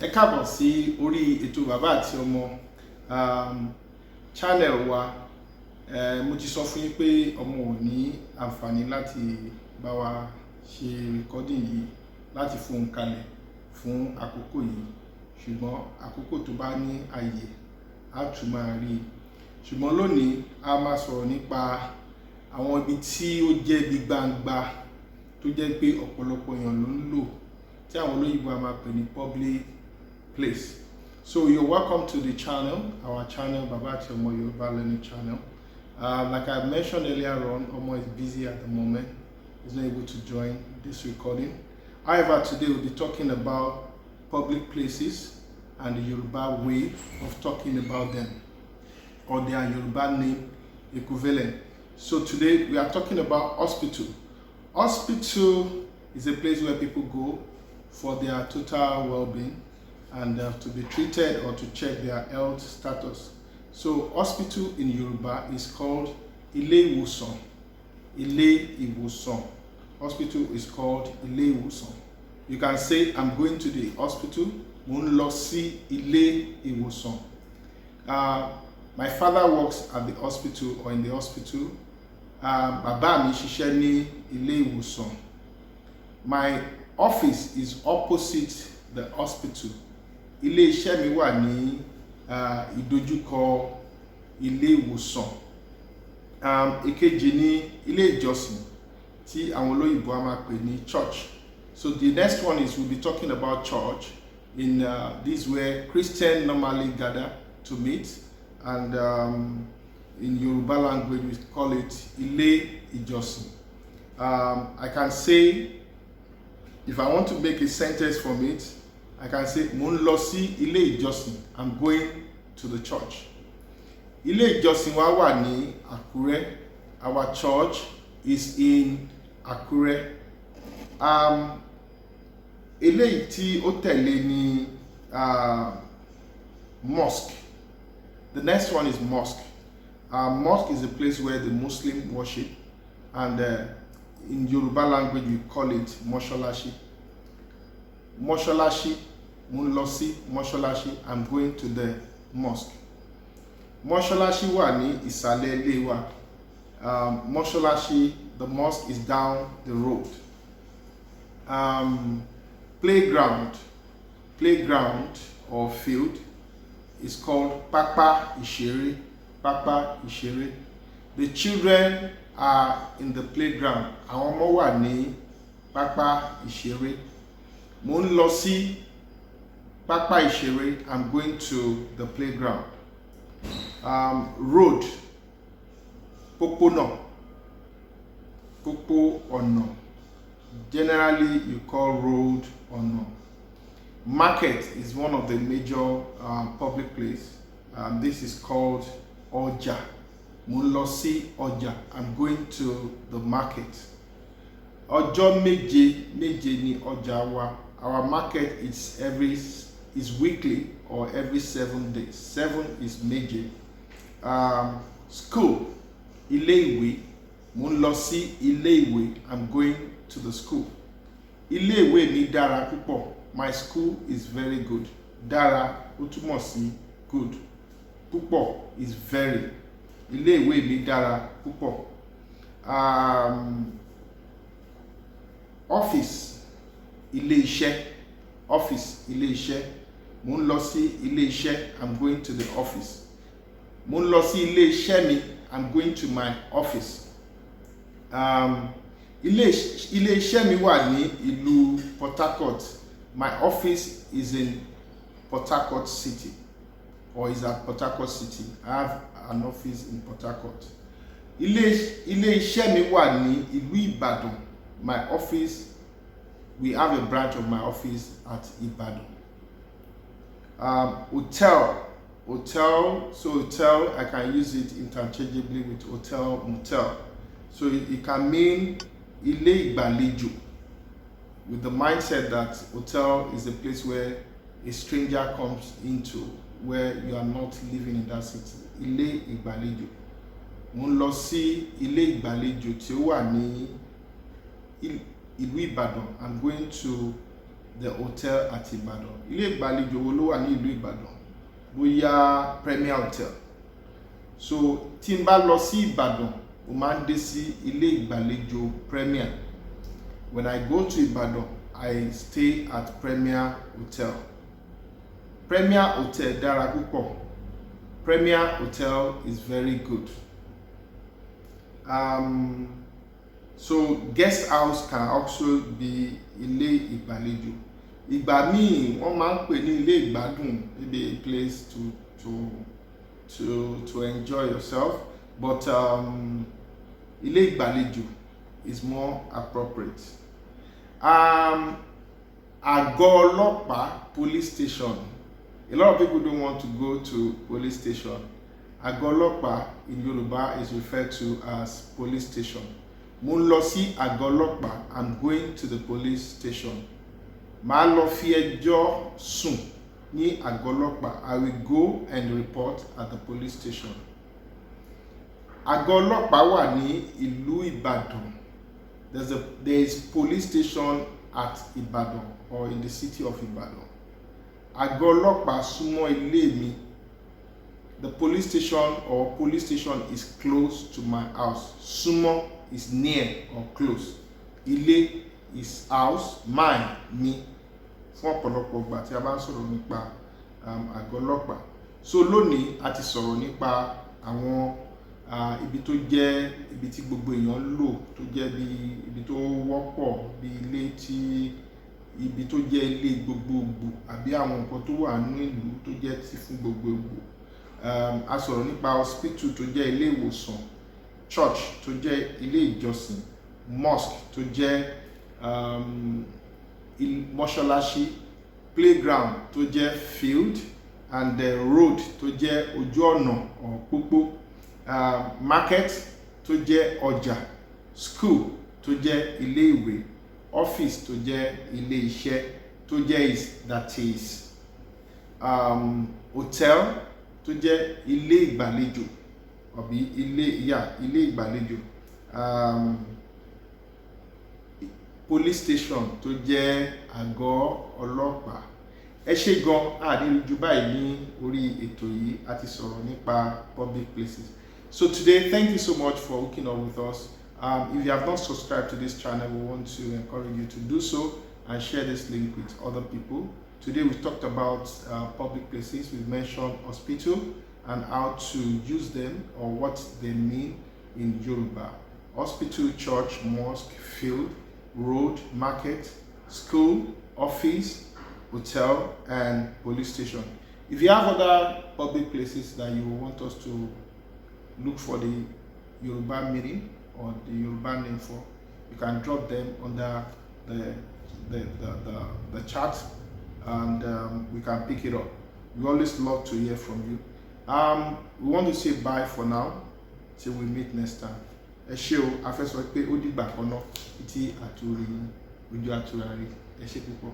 Ẹ káàbọ̀ sí orí ètò bàbá àti ọmọ channel wa. Mo ti sọ fún yín pé ọmọ ò ní àǹfààní láti bá wa ṣe recording yìí láti fohùn kalẹ̀ fún àkókò yìí, ṣùgbọ́n àkókò tó bá ní àyè á tún máa rí i. Ṣùgbọ́n lónìí a máa sọ̀rọ̀ nípa àwọn ibi tí ó jẹ́ ibi gbangba tó jẹ́ pé ọ̀pọ̀lọpọ̀ èèyàn ló ń lò, tí àwọn olóyìnbó a máa pè ní public place. So you're welcome to the channel, our channel, Baba àti Ọmọ Yoruba Learning Channel. Like I mentioned earlier on, Omo is busy at the moment. He's not able to join this recording. However, today we'll be talking about public places and the Yoruba way of talking about them, or their Yoruba name equivalent. So today we are talking about hospital. Hospital is a place where people go for their total well-being and to be treated or to check their health status. So hospital in Yoruba is called Ilé Ìwòsàn. Ilé Ìwòsàn. Hospital is called Ilé Ìwòsàn. You can say, I'm going to the hospital. Mo ń lọ sí Ilé Ìwòsàn. My father works at the hospital or in the hospital. Bàbá mi ṣiṣẹ́ ní Ilé Ìwòsàn. My office is opposite the hospital. Ilé iṣẹ́ mi wà ní ìdojúkọ Ilé Ìwòsàn. Èkejì ní ilé ìjọsìn tí àwọn olóyìnbó a máa pè ní church. So the next one is we'll be talking about church. In this where Christians normally gather to meet, and in Yoruba language we call it Ilé Ìjọsìn. I can say, if I want to make a sentence from it, I can say, Mo ń lọ sí Ilé Ìjọsìn. I'm going to the church. Ilé Ìjọsìn wa wà ní Àkúrẹ́. Our church is in Àkúrẹ́. Eléyìí tí ó tẹ̀lé ní mosque. The next one is mosque. Mosque is a place where the Muslim worship, and in Yoruba language we call it mọ́ṣáláṣí. Mọ́ṣáláṣí, mo ń lọ sí mọ́ṣáláṣí. I'm going to the mosque. Mọ́ṣáláṣí wà ní ìsàlẹ̀ ilé wa. Mọ́ṣáláṣí, the mosque is down the road. Playground or field is called Pápá Ìṣeré. Pápá Ìṣeré. The children are in the playground. Àwọn ọmọ wà ní Pápá Ìṣeré. Mo ń lọ sí Pápá Ìṣeré. I'm going to the playground. Road, pópónà, pópó ọ̀nà. Generally you call road ọ̀nà. Market is one of the major public places. This is called ọjà. Mo ń lọ sí ọjà. I'm going to the market. Ọjọ́ méje ni ọjà wa. Our market is weekly or every 7 days. 7 is méje. School, ilé ìwé. Mo ń lọ sí ilé ìwé. I'm going to the school. Ilé ìwé mi dára púpọ̀. My school is very good. Dára ó túmọ̀ sí good. Púpọ̀ is very. Ilé ìwé mi dára púpọ̀. Office, ilé iṣẹ́. Office, ilé iṣẹ́. Mo ń lọ sí ilé iṣẹ́. I'm going to the office. Mo ń lọ sí ilé iṣẹ́ mi. I'm going to my office. Ilé iṣẹ́ mi wà ní ìlú Port Harcourt. My office is in Port Harcourt City, or is at Port Harcourt City. I have an office in Port Harcourt. Ilé iṣẹ́ mi wà ní ìlú Ìbàdàn. My office, we have a branch of my office at Ìbàdàn. Hotel, so hotel, I can use it interchangeably with hotel, motel. So it can mean ilé ìgbàlejò, with the mindset that hotel is a place where a stranger comes into, where you are not living in that city. Ilé ìgbàlejò. Mo ń lọ sí ilé ìgbàlejò tí ó wà ní ìlú Ìbàdàn. I'm going to the hotel at Ìbàdàn. Ilé ìgbàlejò wo ló wà ní ìlú Ìbàdàn? Bóyá Premier Hotel. So tí n bá lọ sí Ìbàdàn, mo máa ń dé sí ilé ìgbàlejò Premier. When I go to Ìbàdàn, I stay at Premier Hotel. Premier Hotel dára púpọ̀. Premier Hotel is very good. So guest house can also be ilé ìgbàlejò. Ìgbà míì wọ́n máa ń pè ní ilé ìgbádùn, maybe a place to enjoy yourself, but ilé ìgbàlejò is more appropriate. Àgọ́ ọlọ́pàá, police station. A lot of people don't want to go to police station. Àgọ́ ọlọ́pàá in Yoruba is referred to as police station. Mo ń lọ sí àgọ́ ọlọ́pàá. I'm going to the police station. Màá lọ fi ẹjọ́ sùn ní àgọ́ ọlọ́pàá. I will go and report at the police station. Àgọ́ ọlọ́pàá wà ní ìlú Ìbàdàn. There is police station at Ìbàdàn or in the city of Ìbàdàn. Àgọ́ ọlọ́pàá súnmọ́ ilé mi. The police station or police station is close to my house. Súnmọ́ is near or close. Ilé is house, mine, mi. Fún ọ̀pọ̀lọpọ̀ ìgbà tí a bá ń sọ̀rọ̀ nípa àgọ́ ọlọ́pàá. So lónìí a ti sọ̀rọ̀ nípa àwọn ibi tó jẹ́ ibi tí gbogbo èèyàn lò, tó jẹ́ bí ibi tó wọ́pọ̀, bí ilé tí ibi tó jẹ́ ilé gbogbogbò àbí àwọn nǹkan tó wà nínú ìlú tó jẹ́ ti fún gbogbogbò. A sọ̀rọ̀ nípa hospital tó jẹ́ ilé ìwòsàn, church tó jẹ́ ilé ìjọsìn, mosque tó jẹ́ mọ́ṣáláṣí, playground tó jẹ́ field, and the road tó jẹ́ ojú ọ̀nà pópó, market tó jẹ́ ọjà, school tó jẹ́ ilé ìwé, office tó jẹ́ ilé iṣẹ́ tó jẹ́ that is hotel tó jẹ́ ilé ìgbàlejò àbí ilé ìgbàlejò, police station tó jẹ́ àgọ́ ọlọ́pàá. Ẹ ṣé gan, àdéhùjú báyìí ní orí ètò yìí a ti sọ̀rọ̀ nípa public places. So today, thank you so much for hooking up with us. If you have not subscribed to this channel, we want to encourage you to do so and share this link with other people. Today we talked about public places. We've mentioned hospital and how to use them or what they mean in Yoruba. Hospital, church, mosque, field, road, market, school, office, hotel, and police station. If you have other public places that you want us to look for the Yoruba meaning or the Yoruba name for, you can drop them under the chat, and we can pick it up. We always love to hear from you. We want to say bye for now till we meet next time. Ẹ ṣé o, a fẹ́ sọ pé ó dìgbà kan náà títí àtúrí ojú àtúrà rí. Ẹ ṣé púpọ̀.